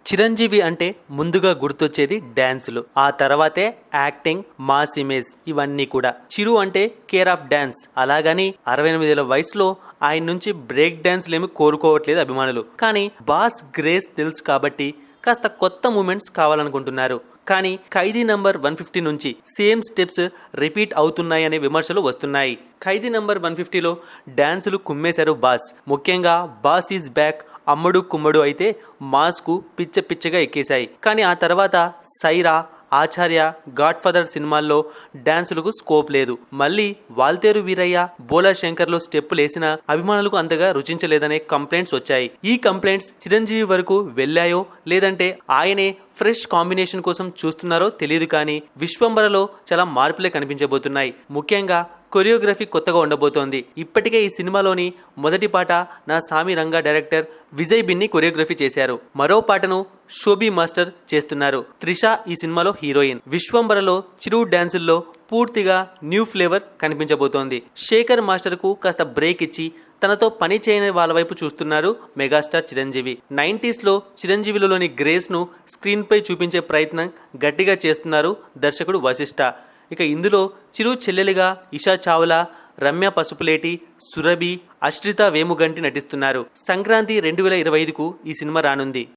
చిరంజీవి అంటే ముందుగా గుర్తొచ్చేది డాన్సులు, ఆ తర్వాతే యాక్టింగ్, మాస్ ఇమేజ్, ఇవన్నీ కూడా. చిరు అంటే కేర్ ఆఫ్ డాన్స్. అలాగని 68 ఏళ్ల వయసులో ఆయన నుంచి బ్రేక్ డాన్స్లేమి కోరుకోవట్లేదు అభిమానులు. కానీ బాస్ గ్రేస్ తెలుసు కాబట్టి కాస్త కొత్త మూమెంట్స్ కావాలనుకుంటున్నారు. కానీ ఖైదీ నంబర్ 150 నుంచి సేమ్ స్టెప్స్ రిపీట్ అవుతున్నాయనే విమర్శలు వస్తున్నాయి. ఖైదీ నంబర్ 150లో డాన్సులు కుమ్మేశారు బాస్. ముఖ్యంగా బాస్ ఈజ్ బ్యాక్, అమ్మడు కుమ్మడు అయితే మాస్కు పిచ్చ పిచ్చగా ఎక్కేశాయి. కానీ ఆ తర్వాత సైరా, ఆచార్య, గాడ్ ఫాదర్ సినిమాల్లో డాన్సులకు స్కోప్ లేదు. మళ్ళీ వాల్తేరు వీరయ్య, బోలా శంకర్లో స్టెప్పులేసిన అభిమానులకు అంతగా రుచించలేదనే కంప్లైంట్స్ వచ్చాయి. ఈ కంప్లైంట్స్ చిరంజీవి వరకు వెళ్ళాయో లేదంటే ఆయనే ఫ్రెష్ కాంబినేషన్ కోసం చూస్తున్నారో తెలియదు. కానీ విశ్వంబరలో చాలా మార్పులే కనిపించబోతున్నాయి. ముఖ్యంగా కొరియోగ్రఫీ కొత్తగా ఉండబోతోంది. ఇప్పటికే ఈ సినిమాలోని మొదటి పాట నా సామి రంగా డైరెక్టర్ విజయ్ బిన్ని కొరియోగ్రఫీ చేశారు. మరో పాటను షోబీ మాస్టర్ చేస్తున్నారు. త్రిష ఈ సినిమాలో హీరోయిన్. విశ్వంబరలో చిరు డాన్సుల్లో పూర్తిగా న్యూ ఫ్లేవర్ కనిపించబోతోంది. శేఖర్ మాస్టర్ కు కాస్త బ్రేక్ ఇచ్చి తనతో పని చేయని వాళ్ళ వైపు చూస్తున్నారు మెగాస్టార్ చిరంజీవి. 90s చిరంజీవిలోని గ్రేస్ ను స్క్రీన్ పై చూపించే ప్రయత్నం గట్టిగా చేస్తున్నారు దర్శకుడు వశిష్ఠ. ఇక ఇందులో చిరు చెల్లెలిగా ఇషా చావ్లా, రమ్య పసుపులేటి, సురభి, అశ్రిత వేముగంటి నటిస్తున్నారు. సంక్రాంతి 2025కు ఈ సినిమా రానుంది.